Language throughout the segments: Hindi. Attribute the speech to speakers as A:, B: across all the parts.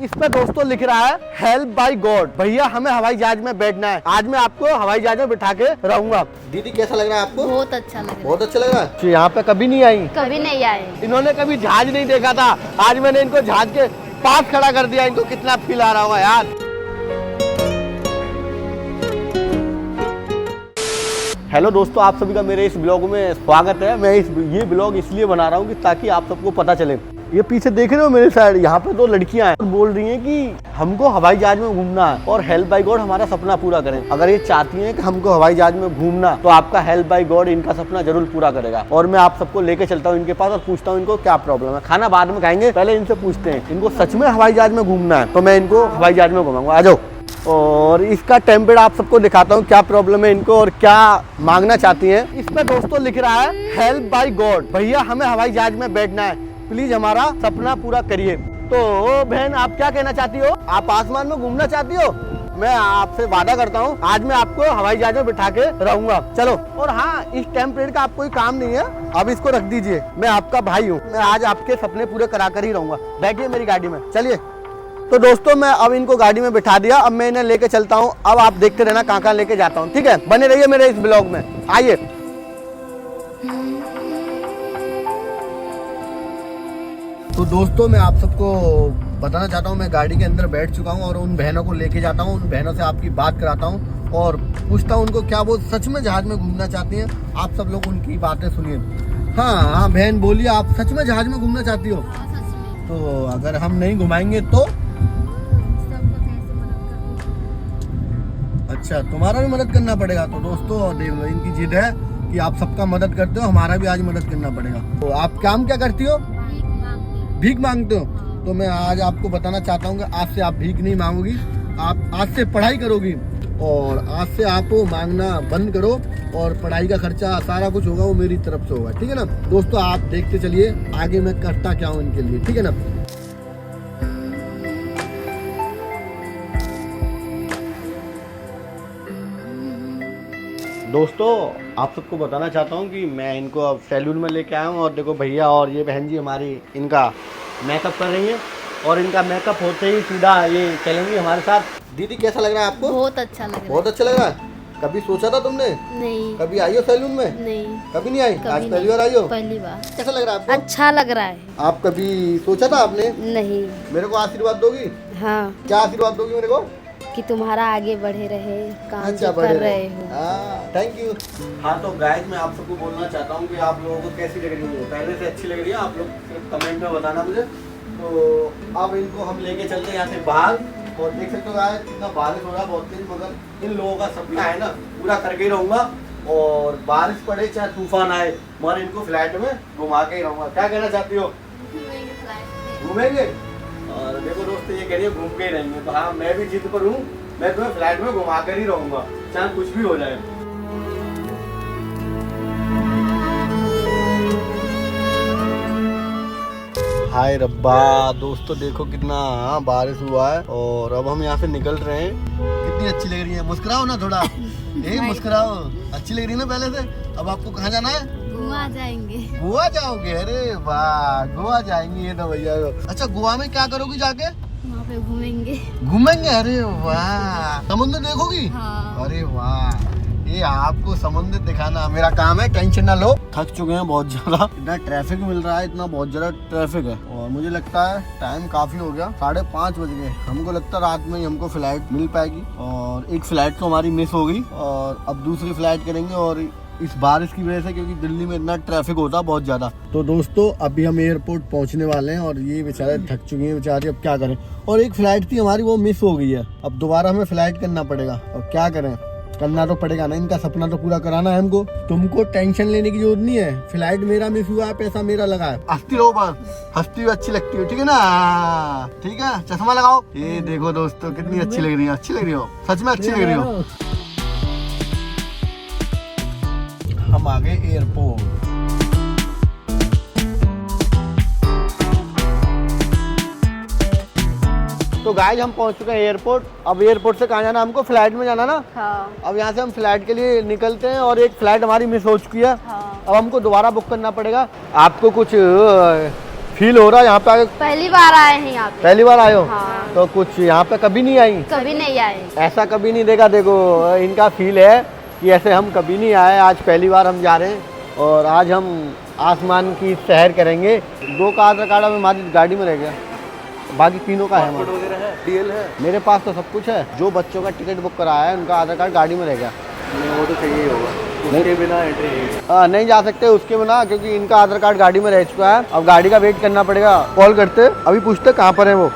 A: इस पे दोस्तों लिख रहा है हेल्प बाय गॉड। भैया हमें हवाई जहाज में बैठना है, आज मैं आपको हवाई जहाज में बिठा के रहूंगा। दीदी कैसा लग रहा है आपको?
B: बहुत अच्छा लग रहा है।
A: बहुत अच्छा लग रहा है। यहाँ पे कभी नहीं आई?
B: कभी नहीं आए।
A: इन्होंने कभी जहाज नहीं देखा था, आज मैंने इनको जहाज के पास खड़ा कर दिया। इनको कितना फील आ रहा होगा यार। हेलो दोस्तों, आप सभी का मेरे इस ब्लॉग में स्वागत है। मैं ये ब्लॉग इसलिए बना रहा हूँ कि ताकि आप सबको पता चले। ये पीछे देख रहे हो मेरे साइड, यहाँ पे दो लड़कियां हैं, बोल रही हैं कि हमको हवाई जहाज में घूमना है और हेल्प बाय गॉड हमारा सपना पूरा करें। अगर ये चाहती हैं कि हमको हवाई जहाज में घूमना, तो आपका हेल्प बाय गॉड इनका सपना जरूर पूरा करेगा। और मैं आप सबको लेके चलता हूँ इनके पास और पूछता हूँ इनको क्या प्रॉब्लम है। खाना बाद में खाएंगे, पहले इनसे पूछते हैं इनको सच में हवाई जहाज में घूमना है, तो मैं इनको हवाई जहाज में घुमाऊंगा। आ जाओ। और इसका टेम्पलेट आप सबको दिखाता हूँ, क्या प्रॉब्लम है इनको और क्या मांगना चाहती हैं। इस पे दोस्तों लिख रहा है हेल्प बाय गॉड। भैया हमें हवाई जहाज में बैठना है, प्लीज हमारा सपना पूरा करिए। तो बहन आप क्या कहना चाहती हो? आप आसमान में घूमना चाहती हो? मैं आपसे वादा करता हूँ आज मैं आपको हवाई जहाज में बिठा के रहूंगा। चलो। और हाँ, इस टेम्पलेट का आप कोई काम नहीं है, अब इसको रख दीजिए। मैं आपका भाई हूँ, मैं आज आपके सपने पूरे करा कर ही रहूंगा। बैठिए मेरी गाड़ी में, चलिए। तो दोस्तों मैं अब इनको गाड़ी में बिठा दिया, अब मैं इन्हें लेके चलता हूँ। अब आप देखते रहना कहाँ कहाँ लेके जाता हूँ, ठीक है? बने रहिए मेरे इस ब्लॉग में, आइए। तो दोस्तों मैं आप सबको बताना चाहता हूँ, मैं गाड़ी के अंदर बैठ चुका हूँ और उन बहनों को लेके जाता हूँ। उन बहनों से आपकी बात कराता हूँ और पूछता हूँ उनको क्या वो सच में जहाज में घूमना चाहती हैं। आप सब लोग उनकी बातें सुनिए। हाँ बहन बोलिए, आप सच में जहाज में घूमना चाहती हो? तो अगर हम नहीं घुमाएंगे तो? अच्छा, तुम्हारा भी मदद करना पड़ेगा। तो दोस्तों देख लो, इनकी जिद है कि आप सबका मदद करते हो, हमारा भी आज मदद करना पड़ेगा। तो आप काम क्या करती हो? भीख मांगते हो? तो मैं आज आपको बताना चाहता हूँ कि आज से आप भीख नहीं मांगोगी, आप आज से पढ़ाई करोगी और आज से आप मांगना बंद करो और पढ़ाई का खर्चा सारा कुछ होगा वो मेरी तरफ से होगा, ठीक है ना? दोस्तों आप देखते चलिए आगे मैं करता क्या हूँ इनके लिए, ठीक है ना? दोस्तों आप सबको बताना चाहता हूँ कि मैं इनको अब सैलून में लेके आया हूँ और देखो भैया और ये बहन जी हमारी इनका मेकअप कर रही हैं और इनका मेकअप होते ही सीधा ये चलेंगी हमारे साथ। दीदी कैसा लग रहा है आपको?
B: बहुत अच्छा लग रहा है।
A: बहुत अच्छा लग रहा है। कभी सोचा था तुमने?
B: नहीं।
A: कभी आई हो सैलून में?
B: नहीं।
A: कभी नहीं आई?
B: कभी
A: आज
B: नहीं।
A: पहली बार आई हो?
B: पहली बार।
A: कैसा लग रहा है आपको?
B: अच्छा लग रहा है।
A: आप कभी सोचा था आपने?
B: नहीं।
A: मेरे को आशीर्वाद दोगी?
B: हाँ।
A: क्या आशीर्वाद दोगी मेरे को?
B: कि तुम्हारा आगे बढ़े रहे काम
A: अच्छा,
B: जो कर रहे हो।
A: Thank you. हाँ तो गाइस मैं आप सबको बोलना चाहता हूँ कि आप लोगों को कैसी लग रही है, पहले से अच्छी लग रही है? आप लोग सिर्फ कमेंट में बताना मुझे। तो अब इनको हम लेके चलते हैं यहाँ से बाहर और देख सकते हो गाइस कितना बारिश हो रहा है बहुत तेज, मगर इन लोगों का सपना है ना पूरा करके ही रहूंगा। और बारिश पड़े चाहे तूफान आए, मगर इनको फ्लैट में घुमा के ही रहूंगा। क्या कहना चाहती हो? घूमेंगे? और देखो दोस्तों ये कह रही है घूम के ही रहेंगे, तो हाँ मैं भी जिद पर हूँ, मैं तुम्हें फ्लैट में घुमा कर ही रहूंगा चाहे कुछ भी हो जाए। हाय रब्बा, दोस्तों देखो कितना बारिश हुआ है और अब हम यहाँ से निकल रहे हैं। कितनी अच्छी लग रही है, मुस्कुराओ ना थोड़ा। मुस्कुराओ, अच्छी लग रही है ना पहले से। अब आपको कहाँ जाना है?
B: गोवा जाएंगे।
A: गोवा जाओगे? अरे वाह, गोवा जाएंगे ये तो भैया। अच्छा गोवा में क्या करोगी जाके?
B: वहाँ पे घूमेंगे।
A: घूमेंगे? अरे वाह, समुद्र देखोगी?
B: हाँ।
A: अरे वाह, ये आपको समुद्र दिखाना मेरा काम है, टेंशन ना लो। थक चुके हैं बहुत ज्यादा, इतना ट्रैफिक मिल रहा है, इतना बहुत ज्यादा ट्रैफिक है और मुझे लगता है टाइम काफी हो गया, 5:30 बज गए। हमको लगता है रात में ही हमको फ्लाइट मिल पाएगी और एक फ्लाइट तो हमारी मिस हो गई और अब दूसरी फ्लाइट करेंगे और इस बारिश की वजह से, क्योंकि दिल्ली में इतना ट्रैफिक होता है बहुत ज्यादा। तो दोस्तों अभी हम एयरपोर्ट पहुंचने वाले हैं और ये बेचारे थक चुके हैं बेचारे, अब क्या करें। और एक फ्लाइट थी हमारी वो मिस हो गई है, अब दोबारा हमें फ्लाइट करना पड़ेगा। और क्या करें, करना तो पड़ेगा ना, इनका सपना तो पूरा कराना है हमको। तुमको टेंशन लेने की जरूरत नहीं है, फ्लाइट मेरा मिस हुआ है, पैसा मेरा लगा है। हंसती रहो बस, हंसती हुई अच्छी लगती हो, ठीक है ना? ठीक है, चश्मा लगाओ। ये देखो दोस्तों कितनी अच्छी लग रही है, अच्छी लग रही हो, सच में अच्छी लग रही हो। हम आ गए एयरपोर्ट। तो गाइस हम पहुंच चुके हैं एयरपोर्ट। अब एयरपोर्ट से कहाँ जाना हमको? फ्लाइट में जाना ना?
B: हाँ।
A: अब यहाँ से हम फ्लाइट के लिए निकलते हैं और एक फ्लाइट हमारी मिस हो चुकी है।
B: हाँ।
A: अब हमको दोबारा बुक करना पड़ेगा। आपको कुछ फील हो रहा है यहाँ पे आके?
B: पहली बार आए हैं यहाँ पे।
A: पहली बार आए हो?
B: हाँ।
A: तो कुछ यहाँ पे कभी नहीं आई?
B: कभी नहीं आए।
A: ऐसा कभी नहीं देखा। देखो इनका फील है कि ऐसे हम कभी नहीं आए, आज पहली बार हम जा रहे हैं और आज हम आसमान की सैर करेंगे। 2 का आधार कार्ड हमारी गाड़ी में रह गया, बाकी तीनों का है, डीएल है। मेरे पास तो सब कुछ है। जो बच्चों का टिकट बुक कराया है उनका आधार कार्ड गाड़ी में रह गया।
C: वो तो चाहिए ही होगा, उसके बिना एंट्री
A: नहीं जा सकते उसके बिना, क्योंकि इनका आधार कार्ड गाड़ी में रह चुका है। अब गाड़ी का वेट करना पड़ेगा। कॉल करते, अभी पूछते कहाँ पर है वो।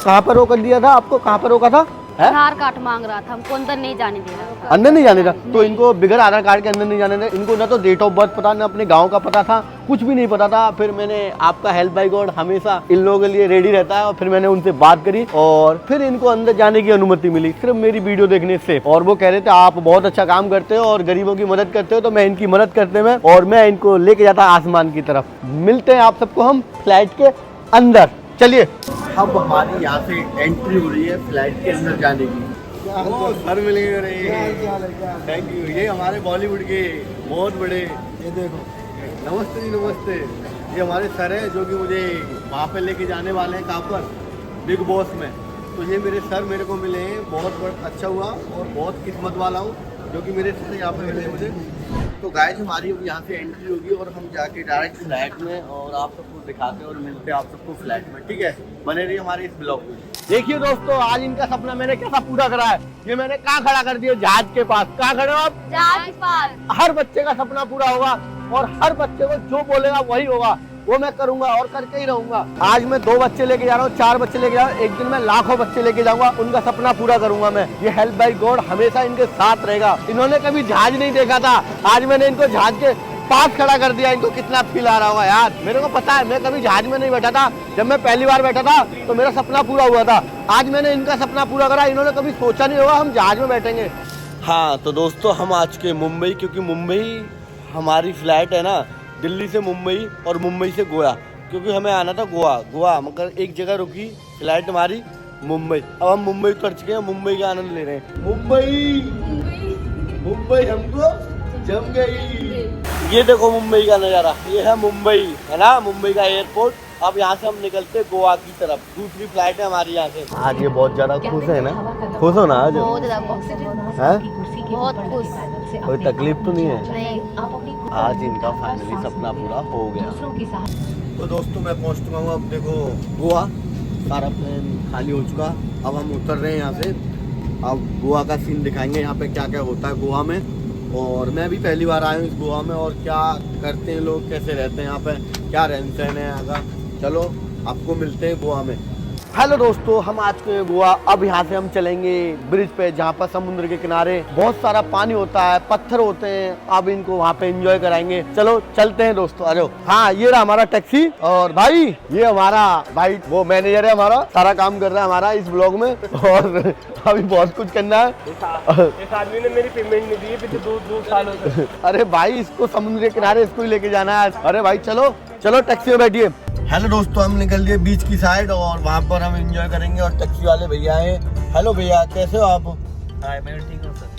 A: कहाँ पर रोक दिया था आपको? कहाँ पर रोका था?
B: आधार कार्ड मांग रहा था, हमको अंदर नहीं जाने दे रहा।
A: अंदर नहीं जाने था? तो इनको बिगर आधार कार्ड के अंदर नहीं जाने थे। इनको ना तो डेट ऑफ बर्थ पता, ना अपने गांव का पता था, कुछ भी नहीं पता था। फिर मैंने, आपका हेल्प बाय गॉड हमेशा इन लोगों के लिए रेडी रहता है, और फिर मैंने उनसे बात करी और फिर इनको अंदर जाने की अनुमति मिली सिर्फ मेरी वीडियो देखने से। और वो कह रहे थे आप बहुत अच्छा काम करते हो और गरीबों की मदद करते हो, तो मैं इनकी मदद करते हुए और मैं इनको लेके जाता आसमान की तरफ। मिलते हैं आप सबको हम फ्लाइट के अंदर, चलिए। अब हमारी यहाँ से एंट्री हो रही है फ्लाइट के अंदर जाने की।
C: सर मिलेंगे रहे। Thank you. ये हमारे बॉलीवुड के बहुत बड़े,
A: ये देखो,
C: नमस्ते जी नमस्ते। ये हमारे सर हैं जो कि मुझे वहाँ पे लेके जाने वाले हैं, कहाँ पर, बिग बॉस में। तो ये मेरे सर मेरे को मिले हैं, बहुत अच्छा हुआ और बहुत किस्मत वाला हूँ जो कि मेरे सर यहाँ पे मिले हैं मुझे। तो गाइस हमारी यहाँ से एंट्री होगी और हम जाके डायरेक्ट फ्लैट में और आप सबको दिखाते हैं और मिलते हैं आप सबको फ्लैट में, ठीक है? बने रहिए हमारे इस ब्लॉग में। देखिए दोस्तों, आज इनका सपना मैंने कैसा पूरा करा है। ये मैंने कहाँ खड़ा कर दिया? जहाज के पास। कहाँ खड़े हो आप?
B: जहाज के पास।
A: हर बच्चे का सपना पूरा होगा और हर बच्चे को जो बोलेगा वही होगा, वो मैं करूंगा और करके ही रहूंगा। आज मैं 2 बच्चे लेके जा रहा हूँ, 4 बच्चे लेके जा रहा हूँ, एक दिन मैं लाखों बच्चे लेके जाऊंगा, उनका सपना पूरा करूंगा मैं। ये हेल्प बाय गॉड हमेशा इनके साथ रहेगा। इन्होंने कभी जहाज नहीं देखा था, आज मैंने इनको जहाज के पास खड़ा कर दिया। इनको कितना फील आ रहा होगा यार। मेरे को पता है, मैं कभी जहाज में नहीं बैठा था। जब मैं पहली बार बैठा था तो मेरा सपना पूरा हुआ था। आज मैंने इनका सपना पूरा करा। इन्होंने कभी सोचा नहीं होगा हम जहाज में बैठेंगे। हाँ तो दोस्तों, हम आ चुके मुंबई, क्योंकि मुंबई हमारी फ्लाइट है ना, दिल्ली से मुंबई और मुंबई से गोवा, क्योंकि हमें आना था गोवा, मगर एक जगह रुकी फ्लाइट हमारी मुंबई। अब हम मुंबई उतर चुके हैं, मुंबई का आनंद ले रहे हैं। मुंबई हमको जम गई। ये देखो मुंबई का नज़ारा, ये है मुंबई, है ना, मुंबई का एयरपोर्ट। अब यहाँ से हम निकलते हैं गोवा की तरफ। दूसरी फ्लाइट है हमारी यहाँ से। आज ये बहुत ज्यादा खुश है ना? खुश हो ना आज?
B: बहुत ज्यादा बहुत खुश।
A: कोई तकलीफ तो नहीं है?
B: नहीं।
A: आज इनका फाइनली सपना पूरा हो गया। तो दोस्तों मैं पहुंच चुका हूँ अब देखो गोवा। सारा प्लेन खाली हो चुका। अब हम उतर रहे हैं यहाँ से। अब गोवा का सीन दिखाएंगे, यहाँ पे क्या क्या होता है गोवा में। और मैं भी पहली बार आया हूँ इस गोवा में, और क्या करते हैं लोग, कैसे रहते हैं यहाँ पे, क्या रहन सहन है यहाँ का। चलो आपको मिलते हैं गोवा में। हेलो दोस्तों, हम आज के गोवा। अब यहाँ से हम चलेंगे ब्रिज पे, जहाँ पर समुद्र के किनारे बहुत सारा पानी होता है, पत्थर होते हैं। अब इनको वहाँ पे एंजॉय कराएंगे। चलो चलते हैं दोस्तों, आ जाओ। हाँ ये रहा हमारा टैक्सी, और भाई ये हमारा भाई वो मैनेजर है हमारा, सारा काम कर रहा है हमारा इस ब्लॉग में। और अभी बहुत कुछ करना है।
C: इस आदमी ने मेरी पेमेंट नहीं दी पिछले 2 सालों से।
A: अरे भाई इसको समुद्र के किनारे इसको ही लेके जाना है। अरे भाई चलो चलो टैक्सी में बैठिए। हेलो दोस्तों, हम निकल लिए बीच की साइड और वहाँ पर हम एंजॉय करेंगे। और टैक्सी वाले भैया हैं। हेलो भैया, कैसे हो आप?
C: मैं ठीक हूँ सर।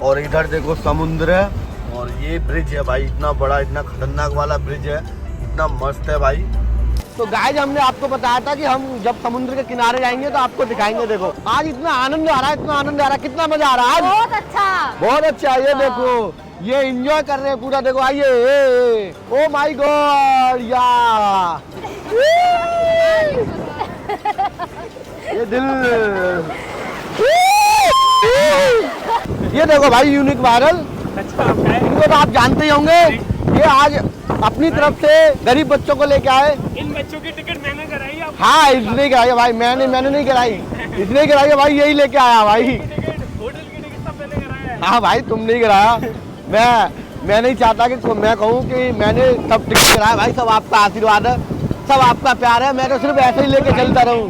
A: और इधर देखो समुद्र है, और ये ब्रिज है भाई, इतना बड़ा, इतना खतरनाक वाला ब्रिज है, इतना मस्त है भाई। तो गाइस हमने आपको बताया था कि हम जब समुद्र के किनारे जाएंगे तो आपको दिखाएंगे। देखो आज इतना आनंद आ रहा है, इतना आनंद आ रहा है, कितना मजा आ रहा है आज।
B: बहुत अच्छा,
A: बहुत अच्छा। ये देखो ये एंजॉय कर रहे हैं पूरा। देखो आइए। ओ माय गॉड यार, ये दिल। ये देखो भाई यूनिक वायरल, इनको तो आप जानते ही होंगे। ये आज अपनी तरफ से गरीब बच्चों को लेके आए।
C: इन बच्चों की टिकट मैंने कराई है।
A: हाँ इसने कराई है भाई, मैंने नहीं कराई, इसने कराई है भाई, यही लेके आया भाई।
C: होटल की टिकट सब मैंने कराया है।
A: हाँ भाई तुम नहीं कराया। मैं नहीं चाहता कि मैं कहूँ कि मैंने सब टिकट कराया भाई। सब आपका आशीर्वाद है, सब आपका प्यार है। मैं तो सिर्फ ऐसे ही लेके चलता रहूँ।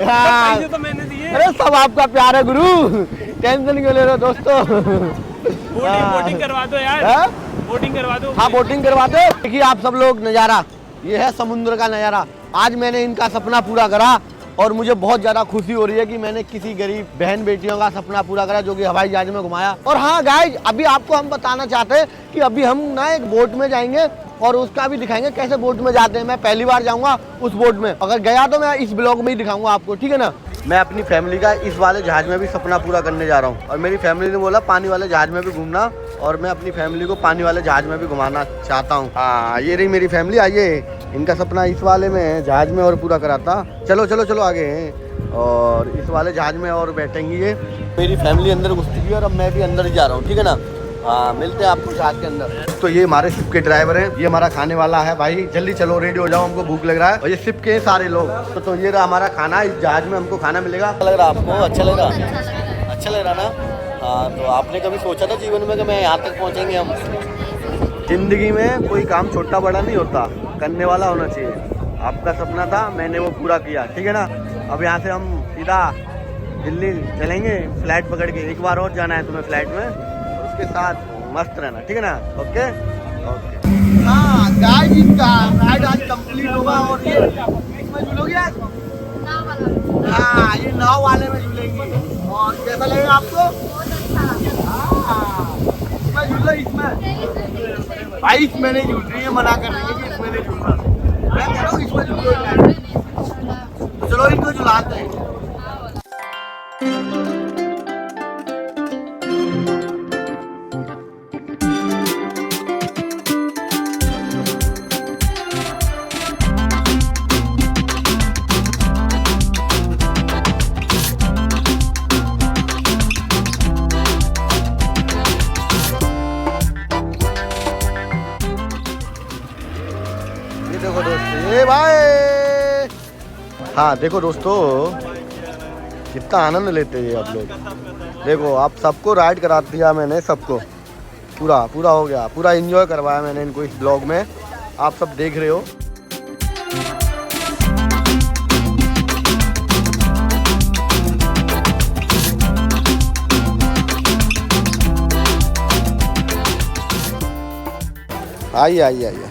A: हाँ
C: पैसे तो मैंने दिए।
A: अरे सब आपका प्यार है गुरु, टेंशन क्यों ले रहे हो दोस्तों।
C: बोटिंग करवा दो यार, बोटिंग करवा दो।
A: हाँ बोटिंग करवा दो। देखिए आप सब लोग नज़ारा, ये है समुद्र का नज़ारा। आज मैंने इनका सपना पूरा करा और मुझे बहुत ज़्यादा खुशी हो रही है कि मैंने किसी गरीब बहन बेटियों का सपना पूरा करा जो कि हवाई जहाज में घुमाया। और हाँ गाइज, अभी आपको हम बताना चाहते हैं कि अभी हम ना एक बोट में जाएंगे और उसका भी दिखाएंगे कैसे बोट में जाते हैं। मैं पहली बार जाऊँगा उस बोट में, अगर गया तो मैं इस ब्लॉग में ही दिखाऊँगा आपको, ठीक है ना। मैं अपनी फैमिली का इस वाले जहाज में भी सपना पूरा करने जा रहा हूँ और मेरी फैमिली ने बोला पानी वाले जहाज में भी घूमना, और मैं अपनी फैमिली को पानी वाले जहाज में भी घुमाना चाहता हूँ। हाँ, ये रही मेरी फैमिली। आइए, इनका सपना इस वाले में जहाज में और पूरा कराता। चलो चलो चलो आगे, और इस वाले जहाज में और बैठेंगी ये। मेरी फैमिली अंदर घुस चुकी है और अब मैं भी अंदर ही जा रहा हूँ, ठीक है ना। हाँ, मिलते हैं आपको जहाज के अंदर। तो ये हमारे शिप के ड्राइवर हैं, ये हमारा खाने वाला है। भाई जल्दी चलो, रेडी हो जाओ, हमको भूख लग रहा है। और ये शिप के सारे लोग। तो ये रहा हमारा खाना, इस जहाज में हमको खाना मिलेगा। अच्छा लग रहा है आपको? अच्छा लग रहा, अच्छा लग रहा ना। हाँ, तो आपने कभी सोचा था जीवन में कि मैं यहाँ तक पहुँचेंगे हम? जिंदगी में कोई काम छोटा बड़ा नहीं होता, करने वाला होना चाहिए। आपका सपना था, मैंने वो पूरा किया, ठीक है ना। अब यहाँ से हम सीधा दिल्ली चलेंगे फ्लाइट पकड़ के। एक बार और जाना है तुम्हें फ्लाइट में, उसके साथ मस्त रहना, ठीक है ना। Okay okay. हाँ गाइस, इनका राइड आज कंप्लीट होगा और ये इसमें झूलोगे आज? हाँ, ये नाव वाले में झूलेंगे। और कैसा लगेगा आपको? हाँ, इसमें झूलो, इसमें। भाई इसमें नहीं झूल रही है, मना कर रही है कि इसमें नहीं झूलना। मैं कह रहा हूँ इसमें झूलो। चलो इनको झुलाते हैं। देखो दोस्तों, ये भाई। हाँ देखो दोस्तों, कितना आनंद लेते हैं आप लोग। देखो, आप सबको राइड करा दिया मैंने, सबको पूरा पूरा हो गया, पूरा एंजॉय करवाया मैंने इनको इस ब्लॉग में। आप सब देख रहे हो। आइए आइए आइए।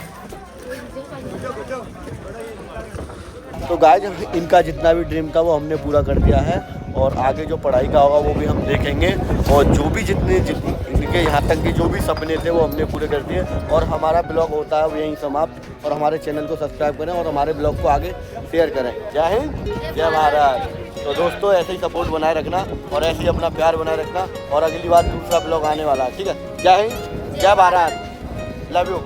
A: तो गाइस, इनका जितना भी ड्रीम था वो हमने पूरा कर दिया है, और आगे जो पढ़ाई का होगा वो भी हम देखेंगे। और जो भी जितने इनके यहाँ तक के जो भी सपने थे वो हमने पूरे कर दिए। और हमारा ब्लॉग होता है यहीं समाप्त। और हमारे चैनल को सब्सक्राइब करें और हमारे ब्लॉग को आगे शेयर करें। जय हिंद, जय भारत। तो दोस्तों, ऐसे ही सपोर्ट बनाए रखना और ऐसे ही अपना प्यार बनाए रखना। और अगली बार दूसरा ब्लॉग आने वाला है, ठीक है। जय हिंद, जय भारत, लव यू।